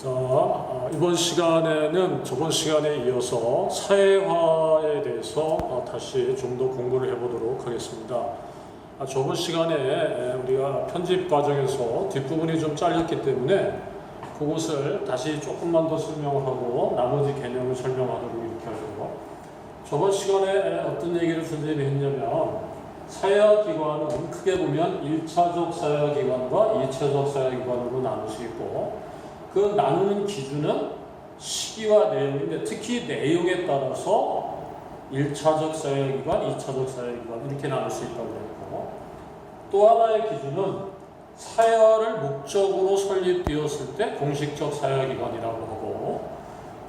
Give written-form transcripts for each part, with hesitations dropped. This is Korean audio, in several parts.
자, 이번 시간에는 저번 시간에 이어서 사회화에 대해서 다시 좀 더 공부를 해보도록 하겠습니다. 저번 시간에 우리가 편집 과정에서 뒷부분이 좀 잘렸기 때문에 그것을 다시 조금만 더 설명을 하고 나머지 개념을 설명하도록 이렇게 하려고. 저번 시간에 어떤 얘기를 선생님이 했냐면 사회화기관은 크게 보면 1차적 사회화기관과 2차적 사회화기관으로 나눌 수 있고 그 나누는 기준은 시기와 내용인데 특히 내용에 따라서 1차적 사회기관, 2차적 사회기관 이렇게 나눌 수 있다고 했고 또 하나의 기준은 사회화를 목적으로 설립되었을 때 공식적 사회기관이라고 하고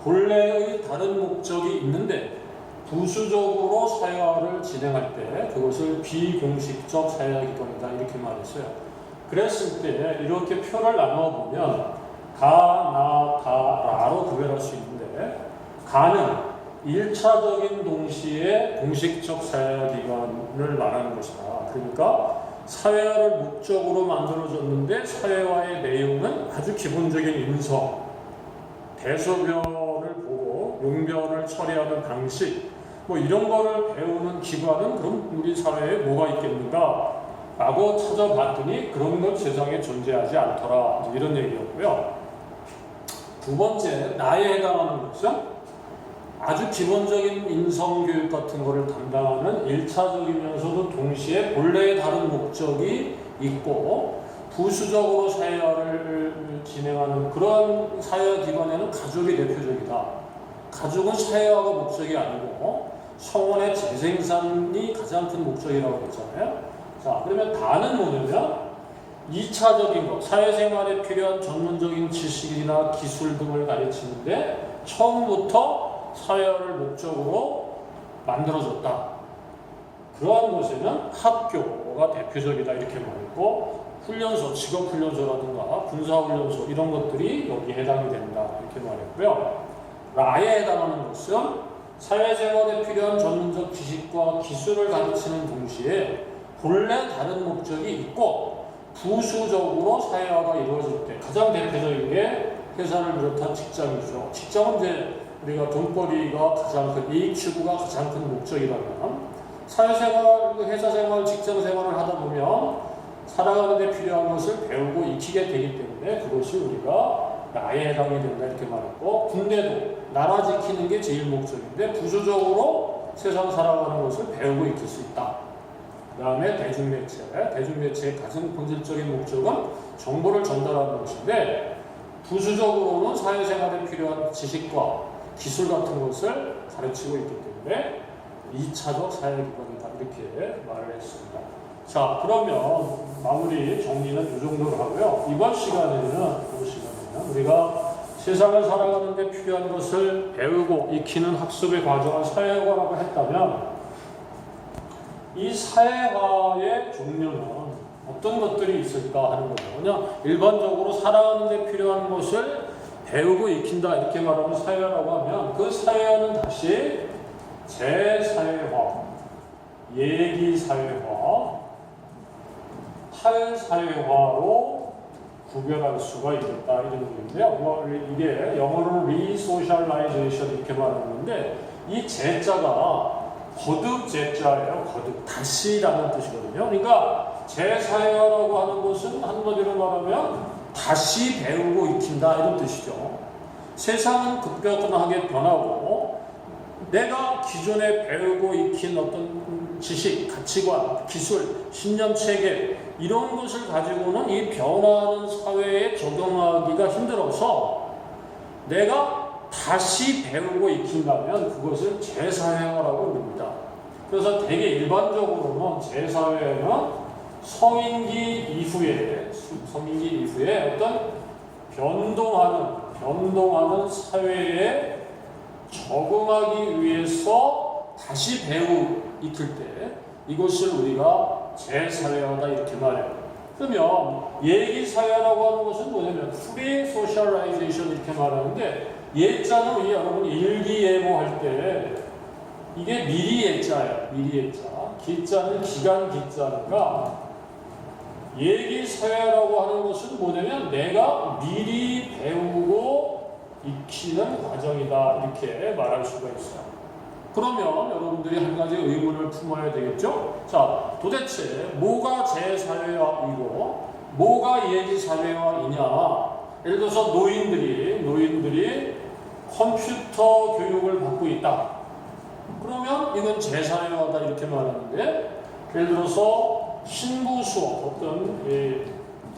본래의 다른 목적이 있는데 부수적으로 사회화를 진행할 때 그것을 비공식적 사회기관이다 이렇게 말했어요. 그랬을 때 이렇게 표를 나눠보면 가, 나, 다, 라로 구별할 수 있는데 가는 1차적인 동시에 공식적 사회기관을 말하는 것이다. 그러니까 사회화를 목적으로 만들어졌는데 사회화의 내용은 아주 기본적인 인성, 대소변을 보고 용변을 처리하는 방식 뭐 이런 거를 배우는 기관은 그럼 우리 사회에 뭐가 있겠는가? 라고 찾아봤더니 그런 건 세상에 존재하지 않더라. 이런 얘기였고요. 두 번째, 나에 해당하는 것은 아주 기본적인 인성교육 같은 거를 담당하는 1차적이면서도 동시에 본래의 다른 목적이 있고 부수적으로 사회화를 진행하는 그런 사회기관에는 가족이 대표적이다. 가족은 사회화가 목적이 아니고 성원의 재생산이 가장 큰 목적이라고 했잖아요. 자, 그러면 다는 뭐냐면 2차적인 것, 사회생활에 필요한 전문적인 지식이나 기술 등을 가르치는데 처음부터 사회화를 목적으로 만들어졌다. 그러한 곳에는 학교가 대표적이다 이렇게 말했고 훈련소, 직업훈련소라든가 군사훈련소 이런 것들이 여기에 해당이 된다 이렇게 말했고요. 라에 해당하는 것은 사회생활에 필요한 전문적 지식과 기술을 가르치는 동시에 본래 다른 목적이 있고 부수적으로 사회화가 이루어질 때 가장 대표적인 게 회사를 비롯한 직장이죠. 직장은 이제 우리가 돈벌이가 가장 큰 이익 추구가 가장 큰 목적이라면 사회생활, 회사생활, 직장생활을 하다 보면 살아가는 데 필요한 것을 배우고 익히게 되기 때문에 그것이 우리가 나에 해당이 된다 이렇게 말했고 군대도 나라 지키는 게 제일 목적인데 부수적으로 세상 살아가는 것을 배우고 익힐 수 있다. 그 다음에 대중매체의 가장 본질적인 목적은 정보를 전달하는 것인데 부수적으로는 사회생활에 필요한 지식과 기술 같은 것을 가르치고 있기 때문에 2차적 사회기관이다 이렇게 말을 했습니다. 자, 그러면 마무리 정리는 이 정도로 하고요. 이번 시간에는 우리가 세상을 살아가는 데 필요한 것을 배우고 익히는 학습의 과정을 사회화라고 했다면 이 사회화의 종류는 어떤 것들이 있을까 하는 거죠. 그냥 일반적으로 살아가는 데 필요한 것을 배우고 익힌다 이렇게 말하면 사회화라고 하면 그 사회화는 다시 재사회화, 얘기사회화, 탈사회화로 구별할 수가 있겠다 이런 얘기인데요. 이게 영어로 resocialization 이렇게 말하는데 이 재자가 거듭 재자예요. 거듭 다시라는 뜻이거든요. 그러니까 재사회화라고 하는 것은 한마디로 말하면 다시 배우고 익힌다 이런 뜻이죠. 세상은 급격하게 변하고 내가 기존에 배우고 익힌 어떤 지식, 가치관, 기술, 신념 체계 이런 것을 가지고는 이 변화하는 사회에 적용하기가 힘들어서 내가 다시 배우고 익힌다면 그것을 재사회화라고 부릅니다. 그래서 되게 일반적으로는 재사회는 성인기 이후에 어떤 변동하는 사회에 적응하기 위해서 다시 익힐 때 이것을 우리가 재사회화다 이렇게 말해요. 그러면 얘기사회라고 하는 것은 뭐냐면 free socialization 이렇게 말하는데 예자는 우리 여러분 일기예모 할 때 이게 미리 예자예요. 미리 예자. 기자는 기간 기자니까 얘기사회라고 하는 것은 뭐냐면 내가 미리 배우고 익히는 과정이다 이렇게 말할 수가 있어요. 그러면 여러분들이 한 가지 의문을 품어야 되겠죠? 자, 도대체 뭐가 제사회화이고 뭐가 예기사회화이냐? 예를 들어서 노인들이 컴퓨터 교육을 받고 있다. 그러면 이건 제사회화다 이렇게 말하는데, 예를 들어서 신부 수업, 어떤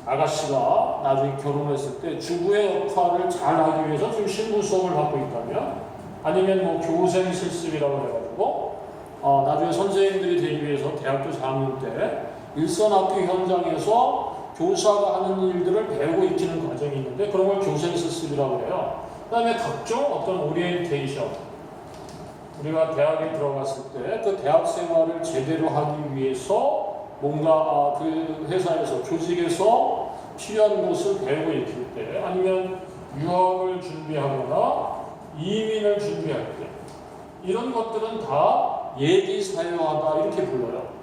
아가씨가 나중에 결혼했을 때 주부의 역할을 잘 하기 위해서 지금 신부 수업을 받고 있다면, 아니면 뭐 교생 실습이라고 해가지고 나중에 선생님들이 되기 위해서 대학교 4학년 때 일선학교 현장에서 교사가 하는 일들을 배우고 익히는 과정이 있는데 그런 걸 교생 실습이라고 해요. 그 다음에 각종 어떤 오리엔테이션, 우리가 대학에 들어갔을 때 그 대학 생활을 제대로 하기 위해서 뭔가 그 회사에서 조직에서 필요한 것을 배우고 익힐 때, 아니면 유학을 준비하거나 이민을 준비할 때, 이런 것들은 다 예기사회화다 이렇게 불러요.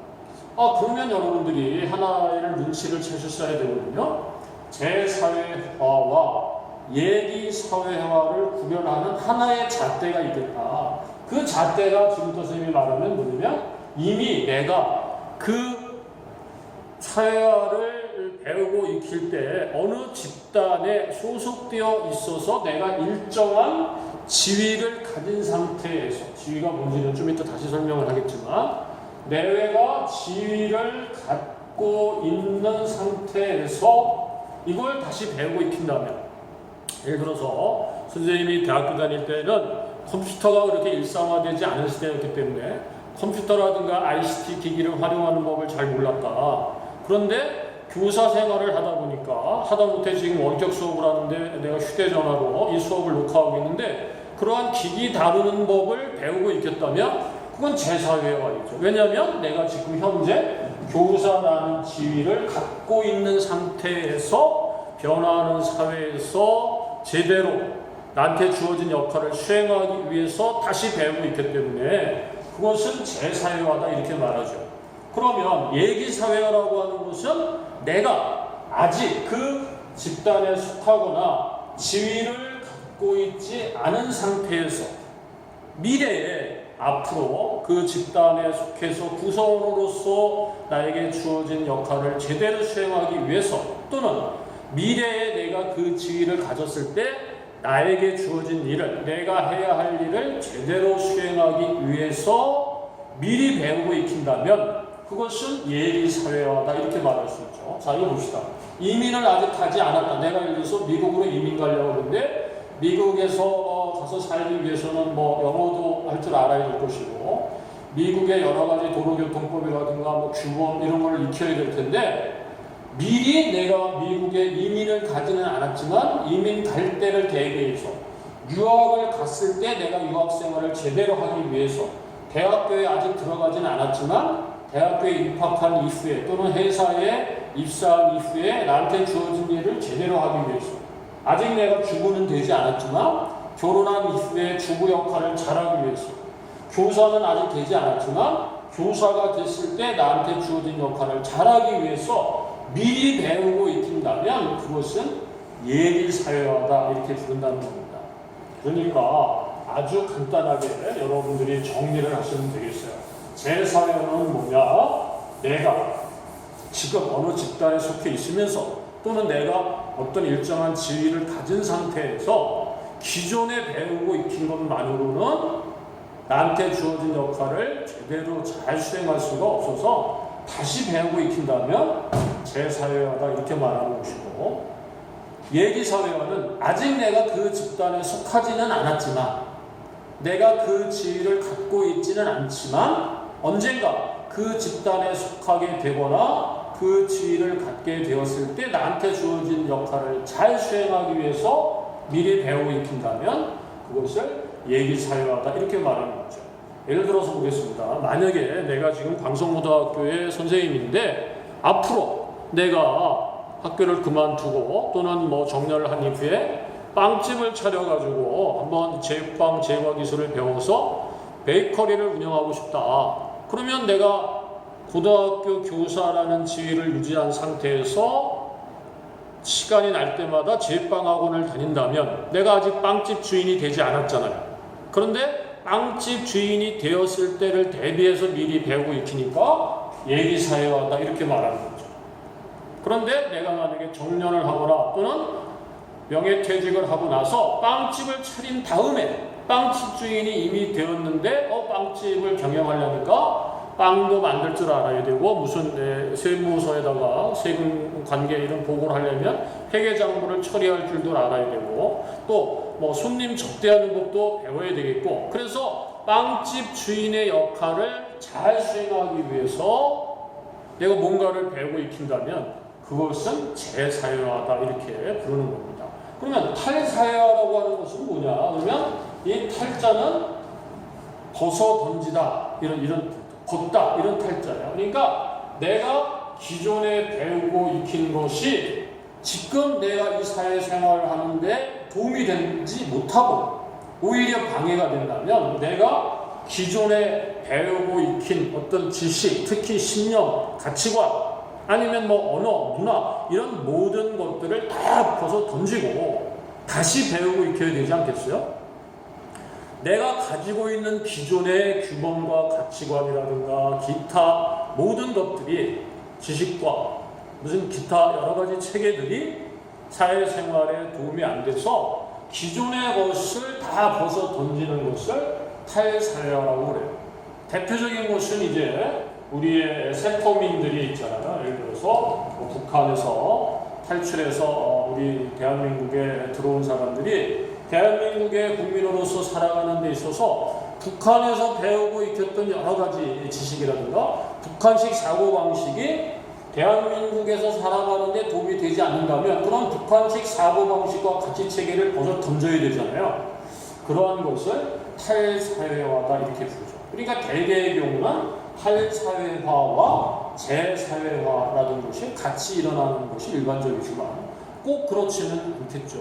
그러면 여러분들이 하나의 눈치를 채셨어야 되거든요. 제사회화와 예기사회화를 구별하는 하나의 잣대가 있겠다. 그 잣대가 지금부터 선생님이 말하면 뭐냐면, 이미 내가 그 사회화를 배우고 익힐 때 어느 집단에 소속되어 있어서 내가 일정한 지위를 가진 상태에서, 지위가 뭔지는 좀 이따 다시 설명을 하겠지만, 내외가 지위를 갖고 있는 상태에서 이걸 다시 배우고 익힌다면, 예를 들어서 선생님이 대학교 다닐 때는 컴퓨터가 그렇게 일상화되지 않은 시대였기 때문에 컴퓨터라든가 ICT 기기를 활용하는 법을 잘 몰랐다. 그런데 교사 생활을 하다 보니까 하다못해 지금 원격 수업을 하는데 내가 휴대전화로 이 수업을 녹화하고 있는데 그러한 기기 다루는 법을 배우고 익혔다면 그건 제사회화이죠. 왜냐하면 내가 지금 현재 교사라는 지위를 갖고 있는 상태에서 변화하는 사회에서 제대로 나한테 주어진 역할을 수행하기 위해서 다시 배우고 있기 때문에 그것은 제사회화다 이렇게 말하죠. 그러면 예기사회화라고 하는 것은 내가 아직 그 집단에 속하거나 지위를 갖고 있지 않은 상태에서 미래에 앞으로 그 집단에 속해서 구성원으로서 나에게 주어진 역할을 제대로 수행하기 위해서, 또는 미래에 내가 그 지위를 가졌을 때 나에게 주어진 일을, 내가 해야 할 일을 제대로 수행하기 위해서 미리 배우고 익힌다면 그것은 예기사회화다 이렇게 말할 수 있죠. 자, 이거 봅시다. 이민을 아직 하지 않았다. 내가 예를 들어서 미국으로 이민 가려고 하는데 미국에서 가서 살기 위해서는 뭐 영어도 할 줄 알아야 될 것이고, 미국의 여러 가지 도로교통법이라든가 뭐 규범 이런 걸 익혀야 될 텐데, 미리 내가 미국에 이민을 가지는 않았지만 이민 갈 때를 대비해서 유학을 갔을 때 내가 유학 생활을 제대로 하기 위해서 대학교에 아직 들어가지는 않았지만 대학교에 입학한 이후에 또는 회사에 입사한 이후에 나한테 주어진 일을 제대로 하기 위해서, 아직 내가 주부는 되지 않았지만 결혼한 이후에 주부 역할을 잘하기 위해서, 교사는 아직 되지 않았지만 교사가 됐을 때 나한테 주어진 역할을 잘하기 위해서 미리 배우고 익힌다면 그것은 예기사회화다 이렇게 부른다는 겁니다. 그러니까 아주 간단하게 여러분들이 정리를 하시면 되겠어요. 제사회화는 뭐냐? 내가 지금 어느 집단에 속해 있으면서 또는 내가 어떤 일정한 지위를 가진 상태에서 기존에 배우고 익힌 것만으로는 나한테 주어진 역할을 제대로 잘 수행할 수가 없어서 다시 배우고 익힌다면 제사회화다 이렇게 말하는 것이고, 예기사회화는 아직 내가 그 집단에 속하지는 않았지만, 내가 그 지위를 갖고 있지는 않지만 언젠가 그 집단에 속하게 되거나 그 지위를 갖게 되었을 때 나한테 주어진 역할을 잘 수행하기 위해서 미리 배우고 익힌다면 그것을 예기사회화다 이렇게 말하는 거죠. 예를 들어서 보겠습니다. 만약에 내가 지금 광성고등학교의 선생님인데 앞으로 내가 학교를 그만두고 또는 뭐 정년을 한 이후에 빵집을 차려가지고 한번 제빵 제과 기술을 배워서 베이커리를 운영하고 싶다. 그러면 내가 고등학교 교사라는 지위를 유지한 상태에서 시간이 날 때마다 제빵 학원을 다닌다면 내가 아직 빵집 주인이 되지 않았잖아요. 그런데 빵집 주인이 되었을 때를 대비해서 미리 배우고 익히니까 예기사회화다 이렇게 말하는 거죠. 그런데 내가 만약에 정년을 하거나 또는 명예퇴직을 하고 나서 빵집을 차린 다음에 빵집 주인이 이미 되었는데 빵집을 경영하려니까 빵도 만들 줄 알아야 되고 무슨 세무서에다가 세금 관계 이런 보고를 하려면 회계장부를 처리할 줄도 알아야 되고 또 뭐 손님 접대하는 법도 배워야 되겠고 그래서 빵집 주인의 역할을 잘 수행하기 위해서 내가 뭔가를 배우고 익힌다면 그것은 재사회화다 이렇게 부르는 겁니다. 그러면 탈사회화라고 하는 것은 뭐냐? 그러면 이 탈자는 벗어 던지다 이런 걷다 이런 탈자예요. 그러니까 내가 기존에 배우고 익힌 것이 지금 내가 이 사회생활을 하는데 도움이 되지 못하고 오히려 방해가 된다면 내가 기존에 배우고 익힌 어떤 지식, 특히 신념, 가치관 아니면 뭐 언어, 문화 이런 모든 것들을 다 벗어 던지고 다시 배우고 익혀야 되지 않겠어요? 내가 가지고 있는 기존의 규범과 가치관이라든가 기타 모든 것들이 지식과 무슨 기타 여러 가지 체계들이 사회생활에 도움이 안 돼서 기존의 것을 다 벗어 던지는 것을 탈사회화라고 그래요. 대표적인 것은 이제 우리의 세터민들이 있잖아요. 예를 들어서 뭐 북한에서 탈출해서 우리 대한민국에 들어온 사람들이 대한민국의 국민으로서 살아가는 데 있어서 북한에서 배우고 익혔던 여러 가지 지식이라든가 북한식 사고방식이 대한민국에서 살아가는 데 도움이 되지 않는다면 그런 북한식 사고방식과 가치체계를 벗어 던져야 되잖아요. 그러한 것을 탈사회화다 이렇게 부르죠. 그러니까 대개의 경우는 탈사회화와 재사회화라는 것이 같이 일어나는 것이 일반적이지만 꼭 그렇지는 않겠죠.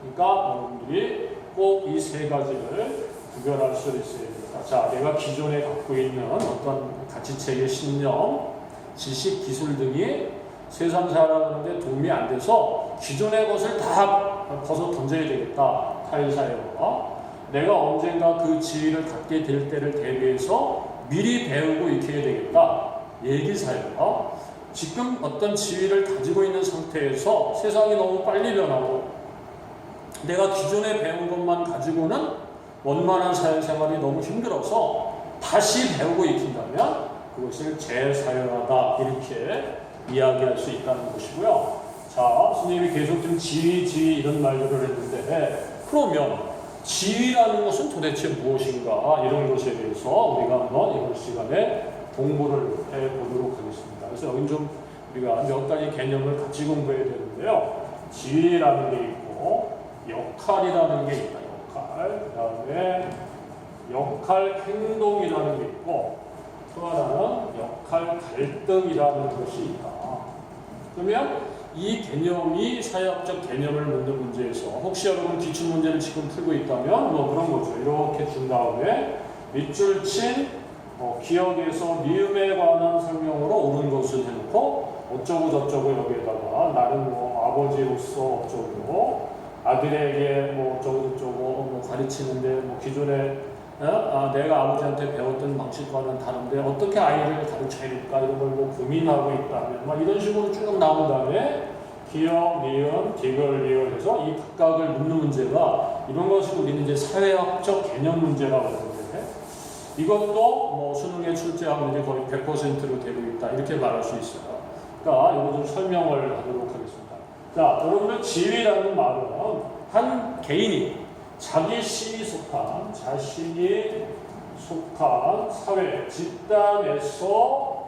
그러니까 여러분들이 꼭 이 세 가지를 구별할 수 있어야 됩니다. 자, 내가 기존에 갖고 있는 어떤 가치체계, 신념, 지식, 기술 등이 세상 살아가는데 도움이 안 돼서 기존의 것을 다 벗어 던져야 되겠다. 탈사회화. 내가 언젠가 그 지위를 갖게 될 때를 대비해서 미리 배우고 익혀야 되겠다. 예기사회화. 지금 어떤 지위를 가지고 있는 상태에서 세상이 너무 빨리 변하고 내가 기존에 배운 것만 가지고는 원만한 사회생활이 너무 힘들어서 다시 배우고 익힌다면 그것을 재사회화다 이렇게 이야기할 수 있다는 것이고요. 자, 스님이 계속 좀 지위 이런 말들을 했는데 그러면 지위라는 것은 도대체 무엇인가 이런 것에 대해서 우리가 한번 이번 시간에 공부를 해보도록 하겠습니다. 그래서 여기 좀 우리가 몇 가지 개념을 같이 공부해야 되는데요. 지위라는 게 있고 역할이라는 게 있다. 역할. 그 다음에 역할 행동이라는 게 있고 또 하나는 역할 갈등이라는 것이 있다. 그러면 이 개념이 사회학적 개념을 묻는 문제에서 혹시 여러분 기출문제를 지금 풀고 있다면 뭐 그런 거죠. 이렇게 준 다음에 밑줄 친 기억에서 미음에 관한 설명으로 옳은 것을 해놓고 어쩌고 저쩌고 여기에다가 나는 뭐 아버지로서 어쩌고 아들에게 뭐 어쩌고 저쩌고 뭐 가르치는데 뭐 기존에 내가 아버지한테 배웠던 방식과는 다른데 어떻게 아이를 가르쳐야 될까 이런 걸 뭐 고민하고 있다면 막 이런 식으로 쭉 나온 다음에 기억, 니은, 디귿, 리을 해서 이 각각을 묻는 문제가 이런 것을 우리는 이제 사회학적 개념 문제라고 하는데 이것도 뭐 수능에 출제하면 이제 거의 100%로 되고 있다 이렇게 말할 수 있어요. 그러니까 이거 좀 설명을 하도록 하겠습니다. 자, 여러분들 지위라는 말은 한 개인이 자신이 속한 사회, 집단에서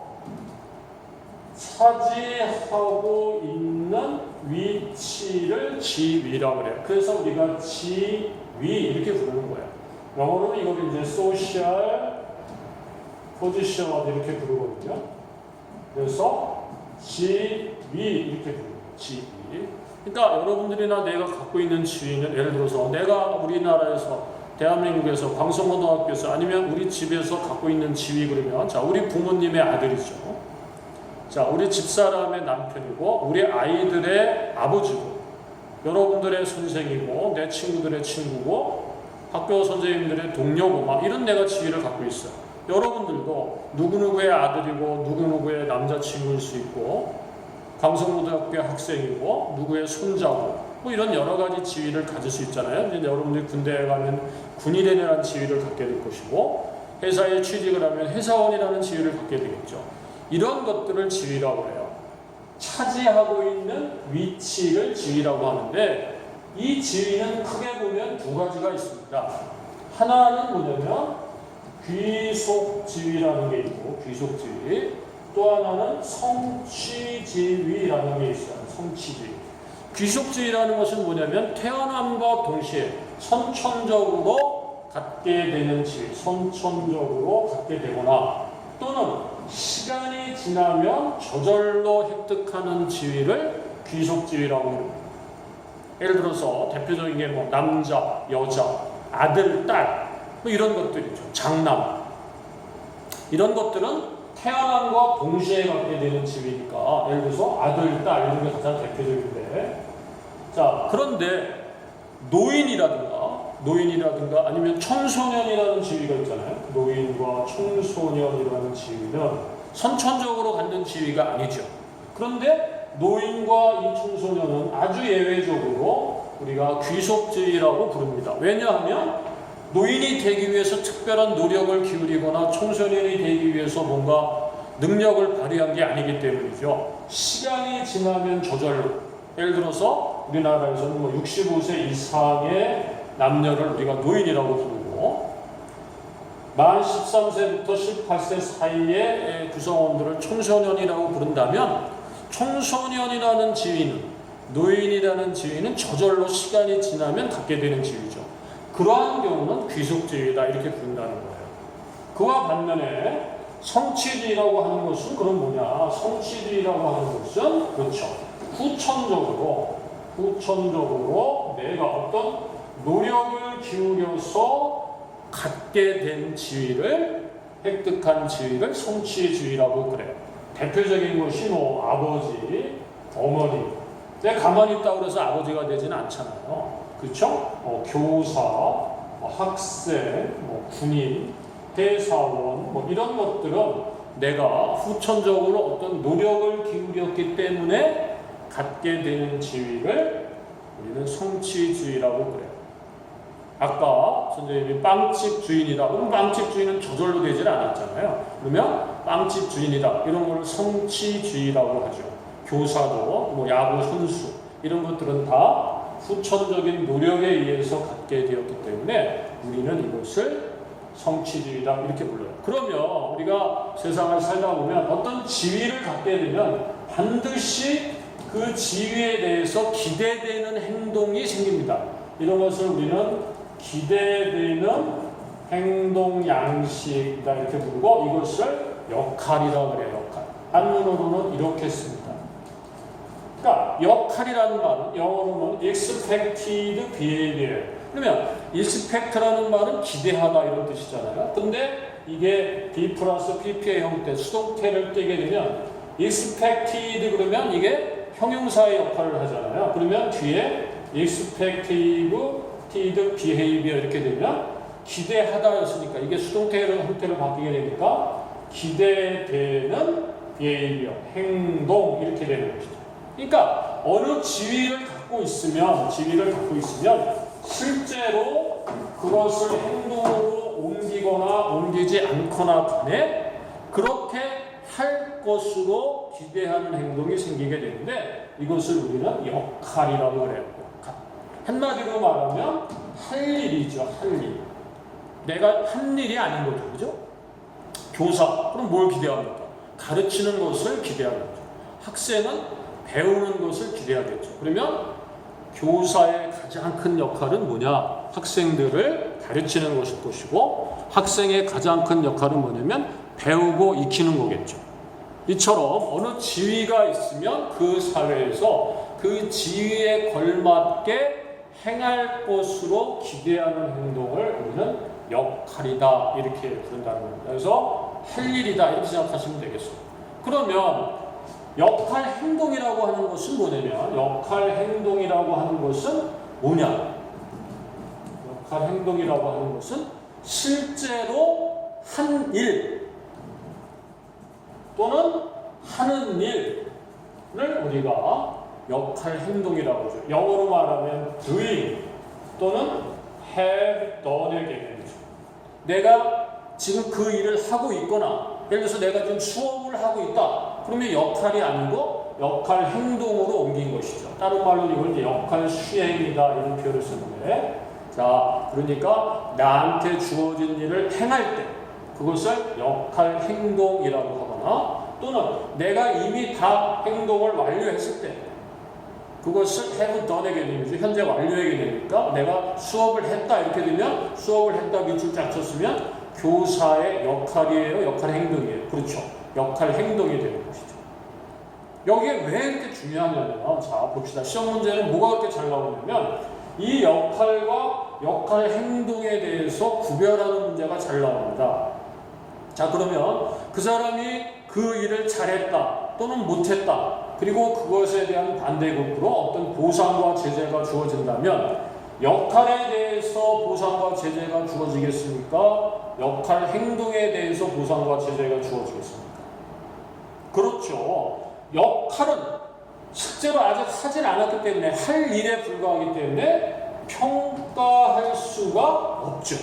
차지하고 있는 위치를 지위라고 그래요. 그래서 우리가 지위 이렇게 부르는 거예요. 영어로는 이걸 이제 social position 이렇게 부르거든요. 그래서 지위 이렇게 부르는 지위. 그러니까 여러분들이나 내가 갖고 있는 지위는 예를 들어서 내가 우리나라에서 대한민국에서 광성고등학교에서 아니면 우리 집에서 갖고 있는 지위 그러면 자 우리 부모님의 아들이죠. 자, 우리 집사람의 남편이고 우리 아이들의 아버지고 여러분들의 선생이고 내 친구들의 친구고 학교 선생님들의 동료고 막 이런 내가 지위를 갖고 있어요. 여러분들도 누구누구의 아들이고 누구누구의 남자친구일 수 있고 강성고등학교 학생이고 누구의 손자고 뭐 이런 여러 가지 지위를 가질 수 있잖아요. 이제 여러분들이 군대에 가면 군인이라는 지위를 갖게 될 것이고 회사에 취직을 하면 회사원이라는 지위를 갖게 되겠죠. 이런 것들을 지위라고 해요. 차지하고 있는 위치를 지위라고 하는데 이 지위는 크게 보면 두 가지가 있습니다. 하나는 뭐냐면 귀속지위라는 게 있고 귀속지위, 또 하나는 성취지위라는 게 있어요. 성취지위. 귀속지위라는 것은 뭐냐면 태어남과 동시에 선천적으로 갖게 되는 지위, 선천적으로 갖게 되거나 또는 시간이 지나면 저절로 획득하는 지위를 귀속지위라고 합니다. 예를 들어서 대표적인 게 뭐 남자, 여자, 아들, 딸 뭐 이런 것들이죠. 장남 이런 것들은 태어남과 동시에 갖게 되는 지위니까 예를 들어서 아들, 딸 이런 게 가장 대표적인데 자 그런데 노인이라든가 아니면 청소년이라는 지위가 있잖아요. 노인과 청소년이라는 지위는 선천적으로 갖는 지위가 아니죠. 그런데 노인과 이 청소년은 아주 예외적으로 우리가 귀속지위라고 부릅니다. 왜냐하면 노인이 되기 위해서 특별한 노력을 기울이거나 청소년이 되기 위해서 뭔가 능력을 발휘한 게 아니기 때문이죠. 시간이 지나면 저절로 예를 들어서 우리나라에서는 뭐 65세 이상의 남녀를 우리가 노인이라고 부르고 만 13세부터 18세 사이의 구성원들을 청소년이라고 부른다면 청소년이라는 지위는 노인이라는 지위는 저절로 시간이 지나면 갖게 되는 지위죠. 그러한 경우는 귀속지위다 이렇게 부른다는 거예요. 그와 반면에 성취지위라고 하는 것은 그럼 뭐냐? 성취지위라고 하는 것은 그렇죠. 후천적으로 내가 어떤 노력을 기울여서 갖게 된 지위를 획득한 지위를 성취지위라고 그래요. 대표적인 것이 뭐 아버지, 어머니. 내가 가만히 있다고 해서 아버지가 되지는 않잖아요. 그렇죠? 교사, 학생, 군인, 회사원 뭐 이런 것들은 내가 후천적으로 어떤 노력을 기울였기 때문에 갖게 되는 지위를 우리는 성취지위라고 그래요. 아까 선생님이 빵집 주인이다. 그럼 빵집 주인은 저절로 되질 않았잖아요. 그러면 빵집 주인이다. 이런 걸 성취지위라고 하죠. 교사도 뭐 야구 선수 이런 것들은 다 후천적인 노력에 의해서 갖게 되었기 때문에 우리는 이것을 성취지위다 이렇게 불러요. 그러면 우리가 세상을 살다 보면 어떤 지위를 갖게 되면 반드시 그 지위에 대해서 기대되는 행동이 생깁니다. 이런 것을 우리는 기대되는 행동 양식이다 이렇게 부르고 이것을 역할이라고 그래요. 역할. 한문으로는 이렇게 씁니다. 그러니까 역할이라는 말은 영어로는 expected behavior. 그러면 expect라는 말은 기대하다 이런 뜻이잖아요. 근데 이게 be 플러스 pp의 형태 수동태를 떼게 되면 expected 그러면 이게 형용사의 역할을 하잖아요. 그러면 뒤에 expected behavior 이렇게 되면 기대하다였으니까 이게 수동태의 형태로 바뀌게 되니까 기대되는 behavior 행동 이렇게 되는 것이죠. 그러니까 어느 지위를 갖고 있으면 실제로 그것을 행동으로 옮기거나 옮기지 않거나 간에 그렇게 할 것으로 기대하는 행동이 생기게 되는데 이것을 우리는 역할이라고 그래요. 역할. 한마디로 말하면 할 일이죠. 할 일. 내가 한 일이 아닌 거죠. 그죠? 교사. 그럼 뭘 기대합니까? 가르치는 것을 기대하겠죠. 학생은 배우는 것을 기대하겠죠. 그러면 교사의 가장 큰 역할은 뭐냐? 학생들을 가르치는 것일 것이고 학생의 가장 큰 역할은 뭐냐면 배우고 익히는 거겠죠. 이처럼 어느 지위가 있으면 그 사회에서 그 지위에 걸맞게 행할 것으로 기대하는 행동을 우리는 역할이다 이렇게 부른다는 겁니다. 그래서 할 일이다 이렇게 생각하시면 되겠습니다. 그러면 역할 행동이라고 하는 것은 뭐냐면, 역할 행동이라고 하는 것은 뭐냐? 역할 행동이라고 하는 것은 실제로 한 일 또는 하는 일을 우리가 역할 행동이라고 하죠. 영어로 말하면 doing 또는 have done의 개념이죠. 내가 지금 그 일을 하고 있거나, 예를 들어서 내가 지금 수업을 하고 있다. 그러면 역할이 아니고 역할 행동으로 옮긴 것이죠. 다른 말로 이걸 이제 역할 수행이다 이런 표현을 쓰는데, 자, 그러니까 나한테 주어진 일을 행할 때 그것을 역할 행동이라고 하거나, 또는 내가 이미 다 행동을 완료했을 때 그것을 have done의 개념이죠. 현재 완료의 개념이니까 내가 수업을 했다 이렇게 되면, 수업을 했다 밑줄 쫙 쳤으면 교사의 역할이에요, 역할 행동이에요. 그렇죠. 역할 행동이 되는 것이죠. 여기에 왜 이렇게 중요하냐면, 자 봅시다. 시험 문제는 뭐가 그렇게 잘 나오냐면 이 역할과 역할 행동에 대해서 구별하는 문제가 잘 나옵니다. 자, 그러면 그 사람이 그 일을 잘했다 또는 못했다, 그리고 그것에 대한 반대급부로 어떤 보상과 제재가 주어진다면 역할에 대해서 보상과 제재가 주어지겠습니까? 역할 행동에 대해서 보상과 제재가 주어지겠습니까? 그렇죠. 역할은 실제로 아직 하질 않았기 때문에, 할 일에 불과하기 때문에 평가할 수가 없죠.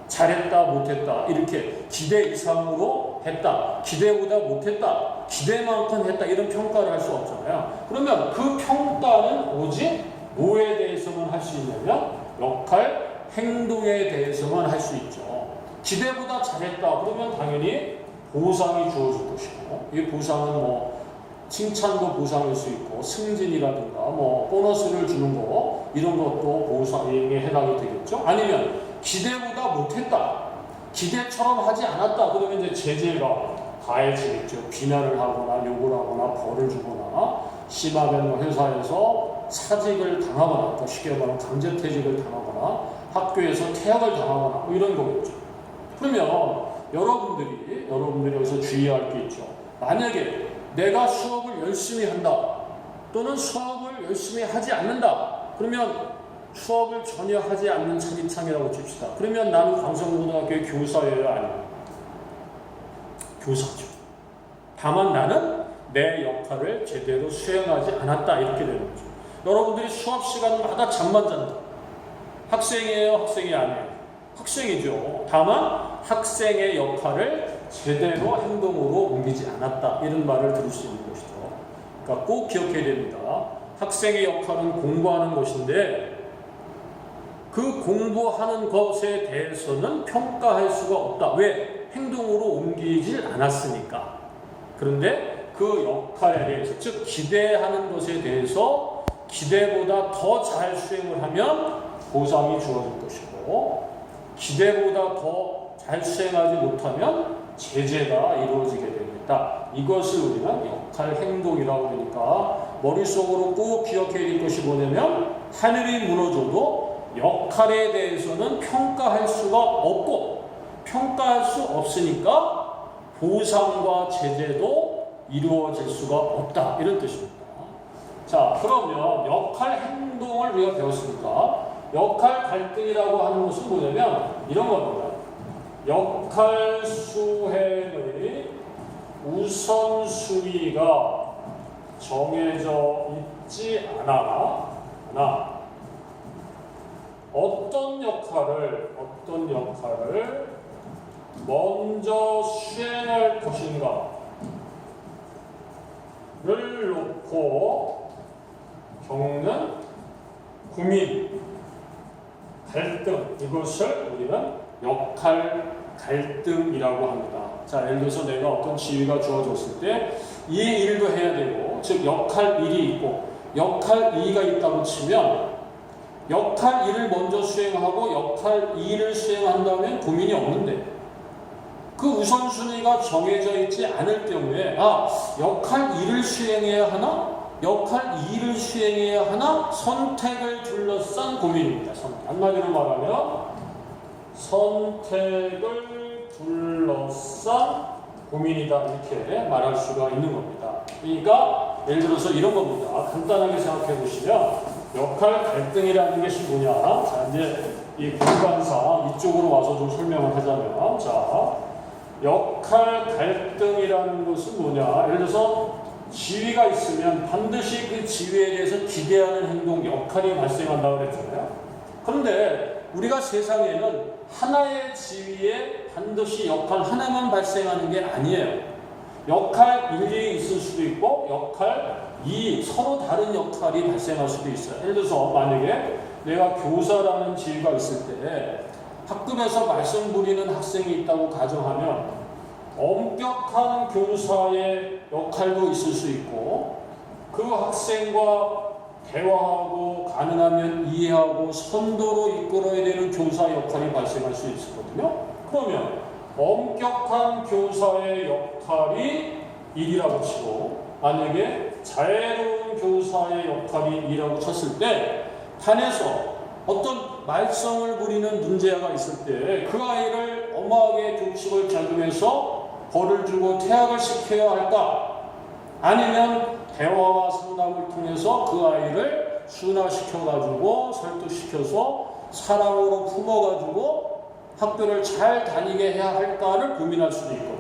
잘했다 못했다 이렇게 기대 이상으로 했다, 기대보다 못했다, 기대만큼 했다 이런 평가를 할 수 없잖아요. 그러면 그 평가는 오직 뭐에 대해서만 할 수 있냐면 역할 행동에 대해서만 할 수 있죠. 기대보다 잘했다 그러면 당연히 보상이 주어질 것이고, 이 보상은 뭐 칭찬도 보상일 수 있고, 승진이라든가 뭐 보너스를 주는 거 이런 것도 보상에 해당이 되겠죠. 아니면 기대보다 못했다, 기대처럼 하지 않았다 그러면 이제 제재가 가해지겠죠. 비난을 하거나 욕을 하거나 벌을 주거나, 심하면 뭐 회사에서 사직을 당하거나, 또 쉽게 말하면 강제퇴직을 당하거나, 학교에서 퇴학을 당하거나 뭐 이런 거겠죠. 그러면 여러분들이 여기서 주의할 게 있죠. 만약에 내가 수업을 열심히 한다 또는 수업을 열심히 하지 않는다 그러면, 수업을 전혀 하지 않는 차디창이라고 칩시다. 그러면 나는 광성고등학교의 교사예요, 아니에요? 교사죠. 다만 나는 내 역할을 제대로 수행하지 않았다 이렇게 되는 거죠. 여러분들이 수업 시간마다 잠만 잔다. 학생이에요, 학생이 아니에요? 학생이죠. 다만 학생의 역할을 제대로 행동으로 옮기지 않았다 이런 말을 들을 수 있는 것이죠. 그러니까 꼭 기억해야 됩니다. 학생의 역할은 공부하는 것인데 그 공부하는 것에 대해서는 평가할 수가 없다. 왜? 행동으로 옮기질 않았으니까. 그런데 그 역할에 대해서, 즉 기대하는 것에 대해서 기대보다 더 잘 수행을 하면 보상이 주어질 것이고, 기대보다 더 잘 수행하지 못하면 제재가 이루어지게 됩니다. 이것을 우리는 역할 행동이라고 하니까 머릿속으로 꼭 기억해야 될 것이 뭐냐면, 하늘이 무너져도 역할에 대해서는 평가할 수가 없고, 평가할 수 없으니까 보상과 제재도 이루어질 수가 없다 이런 뜻입니다. 자, 그러면 역할 행동을 우리가 배웠으니까 역할 갈등이라고 하는 것은 뭐냐면 이런 겁니다. 역할 수행의 우선순위가 정해져 있지 않아 어떤 역할을 먼저 수행할 것인가를 놓고 겪는 고민, 갈등, 이것을 우리는 역할 갈등이라고 합니다. 자, 예를 들어서 내가 어떤 지위가 주어졌을 때 이 일도 해야 되고, 즉 역할 1이 있고 역할 2가 있다고 치면 역할 1을 먼저 수행하고 역할 2를 수행한다면 고민이 없는데, 그 우선순위가 정해져 있지 않을 경우에 역할 1을 수행해야 하나? 역할 2를 수행해야 하나? 선택을 둘러싼 고민입니다. 한마디로 말하면 선택을 둘러싼 고민이다 이렇게 말할 수가 있는 겁니다. 그러니까 예를 들어서 이런 겁니다. 간단하게 생각해 보시면 역할 갈등이라는 것이 뭐냐? 자, 이제 이 공간상 이쪽으로 와서 좀 설명을 하자면, 자, 역할 갈등이라는 것은 뭐냐? 예를 들어서 지위가 있으면 반드시 그 지위에 대해서 기대하는 행동, 역할이 발생한다고 그랬잖아요. 그런데 우리가 세상에는 하나의 지위에 반드시 역할 하나만 발생하는 게 아니에요. 역할 1이 있을 수도 있고 역할 2, 서로 다른 역할이 발생할 수도 있어요. 예를 들어서 만약에 내가 교사라는 지위가 있을 때 학급에서 말씀 부리는 학생이 있다고 가정하면 엄격한 교사의 역할도 있을 수 있고 그 학생과 대화하고 가능하면 이해하고 선도로 이끌어야 되는 교사 역할이 발생할 수 있거든요. 그러면 엄격한 교사의 역할이 1이라고 치고 만약에 자애로운 교사의 역할이 2라고 쳤을 때 반에서 어떤 말썽을 부리는 문제아가 있을 때 그 아이를 엄하게 교칙을 적용해서 벌을 주고 퇴학을 시켜야 할까? 아니면 대화와 상담을 통해서 그 아이를 순화시켜가지고 설득시켜서 사랑으로 품어가지고 학교를 잘 다니게 해야 할까를 고민할 수도 있고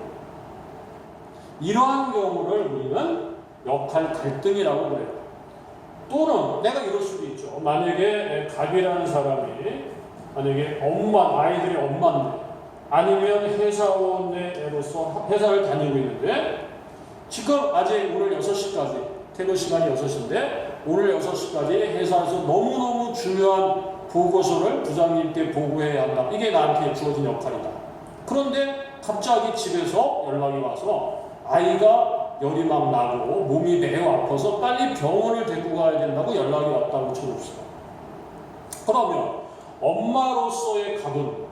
이러한 경우를 우리는 역할 갈등이라고 그래요. 또는 내가 이럴 수도 있죠. 만약에 갑이라는 사람이 만약에 아이들이 엄마인데 아니면 회사원으로서 회사를 다니고 있는데 지금 아직 오늘 6시까지 퇴근 시간이 6시인데 오늘 6시까지 회사에서 너무너무 중요한 보고서를 부장님께 보고해야 한다. 이게 나한테 주어진 역할이다. 그런데 갑자기 집에서 연락이 와서 아이가 열이 막 나고 몸이 매우 아파서 빨리 병원을 데리고 가야 된다고 연락이 왔다고 쳐봅시다. 그러면 엄마로서의 갑은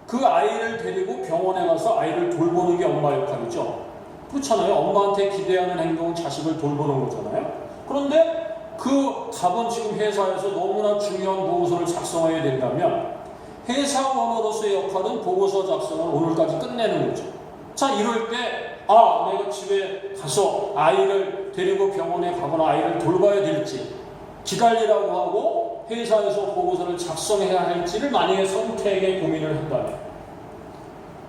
그 아이를 데리고 병원에 가서 아이를 돌보는 게 엄마 역할이죠. 그렇잖아요. 엄마한테 기대하는 행동은 자식을 돌보는 거잖아요. 그런데 그 갑은 지금 회사에서 너무나 중요한 보고서를 작성해야 된다면 회사원으로서의 역할은 보고서 작성을 오늘까지 끝내는 거죠. 자, 이럴 때 내가 집에 가서 아이를 데리고 병원에 가거나 아이를 돌봐야 될지 기다리라고 하고 회사에서 보고서를 작성해야 할지를 만약에 선택에 고민을 한다면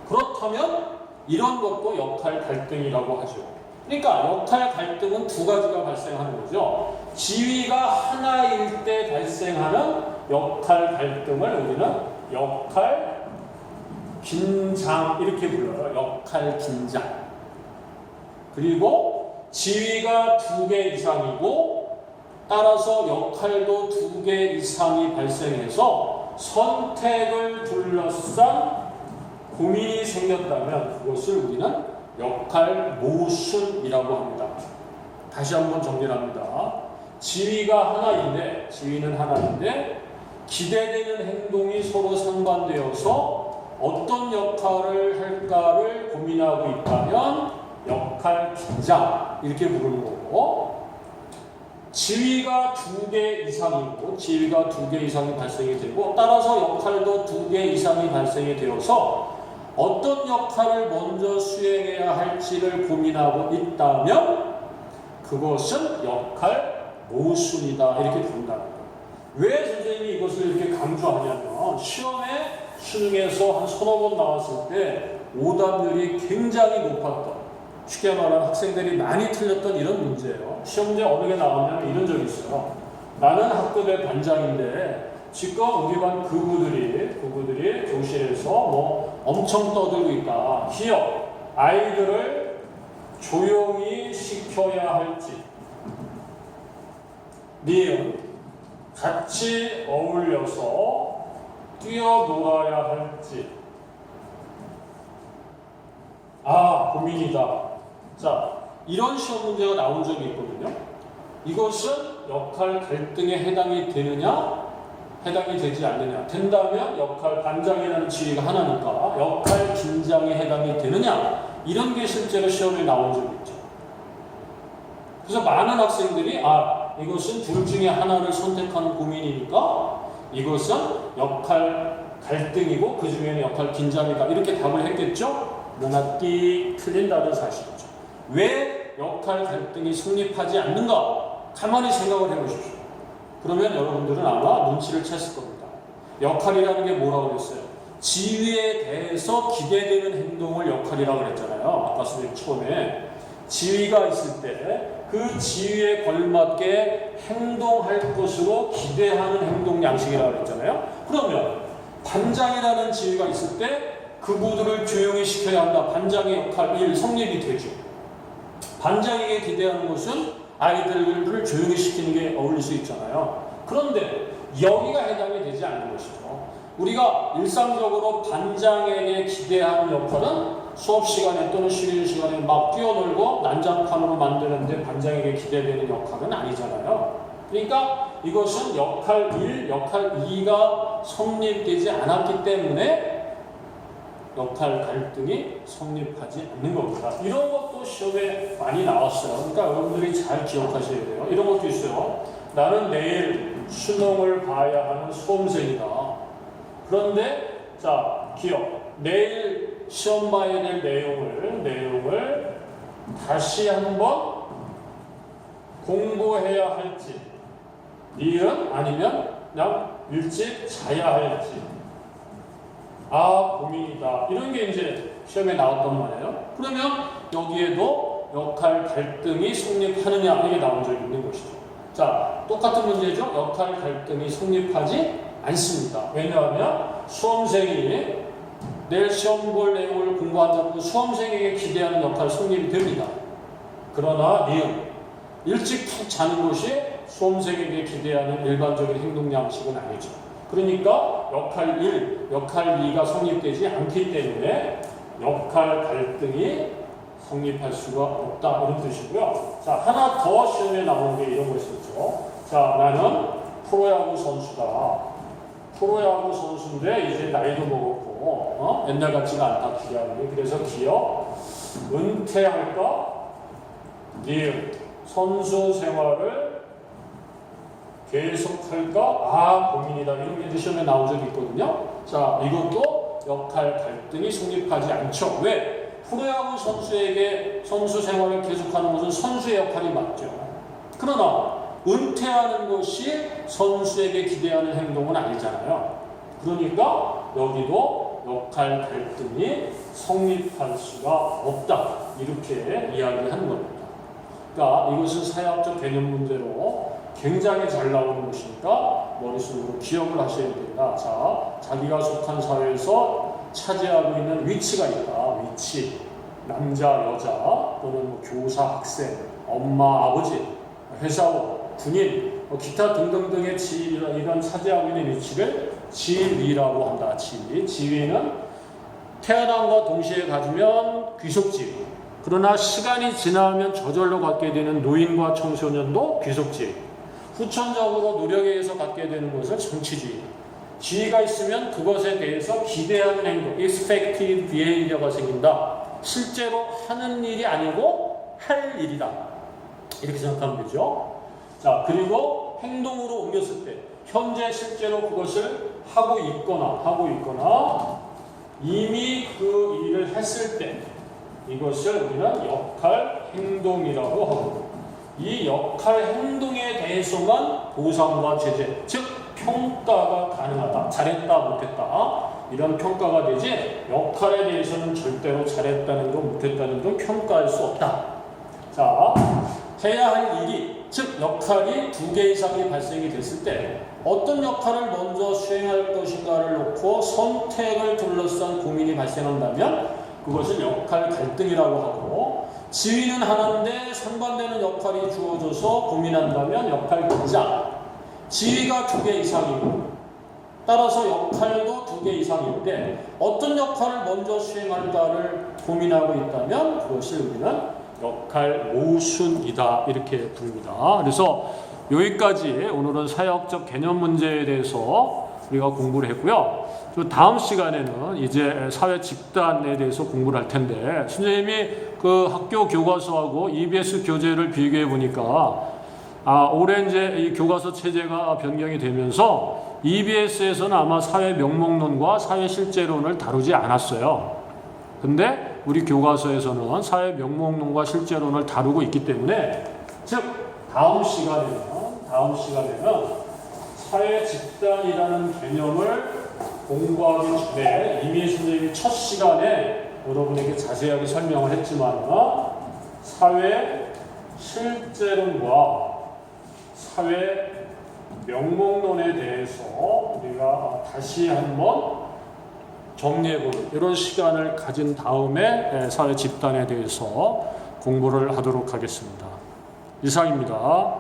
그렇다면 이런 것도 역할 갈등이라고 하죠. 그러니까 역할 갈등은 두 가지가 발생하는 거죠. 지위가 하나일 때 발생하는 역할 갈등을 우리는 역할 긴장 이렇게 불러요. 역할 긴장. 그리고 지위가 2개 이상이고 따라서 역할도 2개 이상이 발생해서 선택을 둘러싼 고민이 생겼다면 그것을 우리는 역할 모순이라고 합니다. 다시 한번 정리합니다. 지위가 하나인데 지위는 하나인데 기대되는 행동이 서로 상반되어서 어떤 역할을 할까를 고민하고 있다면 역할 긴장 이렇게 부르는 거고 지위가 2개 이상이고 지위가 2개 이상이 발생이 되고 따라서 역할도 2개 이상이 발생이 되어서 어떤 역할을 먼저 수행해야 할지를 고민하고 있다면 그것은 역할 모순이다 이렇게 부른다는 거예요. 왜 선생님이 이것을 이렇게 강조하냐면 시험에 수능에서 한 서너 번 나왔을 때 오답률이 굉장히 높았던 쉽게 말하면 학생들이 많이 틀렸던 이런 문제예요. 시험 문제 어느 게 나왔냐면 이런 적이 있어요. 나는 학급의 반장인데 지금 우리 반 그부들이 교실에서 엄청 떠들고 있다. 기업 아이들을 조용히 시켜야 할지 니은 같이 어울려서 뛰어놀아야 할지 고민이다. 자, 이런 시험 문제가 나온 적이 있거든요. 이것은 역할 갈등에 해당이 되느냐 해당이 되지 않느냐 된다면 역할 반장이라는 지위가 하나니까 역할 긴장에 해당이 되느냐 이런 게 실제로 시험에 나온 적이 있죠. 그래서 많은 학생들이 이것은 둘 중에 하나를 선택하는 고민이니까 이것은 역할 갈등이고 그 중에는 역할 긴장이다 이렇게 답을 했겠죠. 그러나 틀린다는 사실이죠. 왜 역할 갈등이 성립하지 않는가? 가만히 생각을 해보십시오. 그러면 여러분들은 아마 눈치를 챘을 겁니다. 역할이라는 게 뭐라고 그랬어요? 지위에 대해서 기대되는 행동을 역할이라고 그랬잖아요. 아까 선생님 처음에 지위가 있을 때 그 지위에 걸맞게 행동할 것으로 기대하는 행동 양식이라고 그랬잖아요. 그러면 반장이라는 지위가 있을 때 그분들을 조용히 시켜야 한다. 반장의 역할 1 성립이 되죠. 반장에게 기대하는 것은 아이들을 조용히 시키는 게 어울릴 수 있잖아요. 그런데 여기가 해당이 되지 않는 것이죠. 우리가 일상적으로 반장에게 기대하는 역할은 수업 시간에 또는 쉬는 시간에 막 뛰어놀고 난장판으로 만드는데 반장에게 기대되는 역할은 아니잖아요. 그러니까 이것은 역할 1, 역할 2가 성립되지 않았기 때문에 역할 갈등이 성립하지 않는 겁니다. 이런 것도 시험에 많이 나왔어요. 그러니까 여러분들이 잘 기억하셔야 돼요. 이런 것도 있어요. 나는 내일 수능을 봐야 하는 수험생이다. 그런데 자, 기억. 내일 시험 봐야 될 내용을 다시 한번 공부해야 할지, 니은 아니면 그냥 일찍 자야 할지. 고민이다. 이런 게 이제 시험에 나왔단 말이에요. 그러면 여기에도 역할 갈등이 성립하느냐, 이게 나온 적이 있는 것이죠. 자, 똑같은 문제죠. 역할 갈등이 성립하지 않습니다. 왜냐하면 수험생이 내일 시험 볼 내용을 공부한다고 수험생에게 기대하는 역할 성립이 됩니다. 그러나 니은 일찍 푹 자는 것이 수험생에게 기대하는 일반적인 행동 양식은 아니죠. 그러니까 역할 1, 역할 2가 성립되지 않기 때문에 역할 갈등이 성립할 수가 없다, 이런 뜻이고요. 자, 하나 더 시험에 나오는 게 이런 것이죠. 자, 나는 프로야구 선수다. 프로야구 선수인데 이제 나이도 먹었고 옛날 같지가 않다, 기량이. 그래서 기억 은퇴할까? 니은 선수 생활을 계속할까? 고민이다. 이런 게 시험에 나온 적이 있거든요. 자, 이것도 역할 갈등이 성립하지 않죠. 왜? 프로야구 선수에게 선수 생활을 계속하는 것은 선수의 역할이 맞죠. 그러나 은퇴하는 것이 선수에게 기대하는 행동은 아니잖아요. 그러니까 여기도 역할 갈등이 성립할 수가 없다, 이렇게 이야기하는 겁니다. 그러니까 이것은 사회학적 개념 문제로 굉장히 잘 나오는 것이니까 머릿속으로 기억을 하셔야 된다. 자, 자기가 속한 사회에서 차지하고 있는 위치가 있다. 위치, 남자, 여자, 또는 뭐 교사, 학생, 엄마, 아버지, 회사원, 군인, 기타 등등등의 이런 차지하고 있는 위치를 지위라고 한다. 지위는 태어남과 동시에 가지면 귀속지위. 그러나 시간이 지나면 저절로 갖게 되는 노인과 청소년도 귀속지위. 후천적으로 노력에 의해서 갖게 되는 것을 정치주의. 지위가 있으면 그것에 대해서 기대하는 행동, expected behavior가 생긴다. 실제로 하는 일이 아니고 할 일이다. 이렇게 생각하면 되죠. 자, 그리고 행동으로 옮겼을 때 현재 실제로 그것을 하고 있거나 이미 그 일을 했을 때 이것을 우리는 역할 행동이라고 하고, 이 역할 행동에 대해서만 보상과 제재, 즉 평가가 가능하다. 잘했다, 못했다, 이런 평가가 되지 역할에 대해서는 절대로 잘했다는 것, 못했다는 것 평가할 수 없다. 자, 해야 할 일이, 즉 역할이 2개 이상이 발생이 됐을 때 어떤 역할을 먼저 수행할 것인가를 놓고 선택을 둘러싼 고민이 발생한다면 그것을 역할 갈등이라고 하고, 지위는 하나인데 상반되는 역할이 주어져서 고민한다면 역할 긴장. 지위가 2개 이상이고 따라서 역할도 2개 이상인데 어떤 역할을 먼저 수행할까를 고민하고 있다면 그것을 우리는 역할 모순이다, 이렇게 부릅니다. 그래서 여기까지 오늘은 사회학적 개념 문제에 대해서 우리가 공부를 했고요. 또 다음 시간에는 이제 사회 집단에 대해서 공부를 할 텐데, 선생님이 그 학교 교과서하고 EBS 교재를 비교해 보니까 올해 이제 이 교과서 체제가 변경이 되면서 EBS에서는 아마 사회 명목론과 사회 실제론을 다루지 않았어요. 근데 우리 교과서에서는 사회 명목론과 실제론을 다루고 있기 때문에, 즉 다음 시간에는 사회 집단이라는 개념을 공부하기 전에 이미 선생님이 첫 시간에 여러분에게 자세하게 설명을 했지만 사회 실제론과 사회 명목론에 대해서 우리가 다시 한번 정리해보는 이런 시간을 가진 다음에 사회 집단에 대해서 공부를 하도록 하겠습니다. 이상입니다.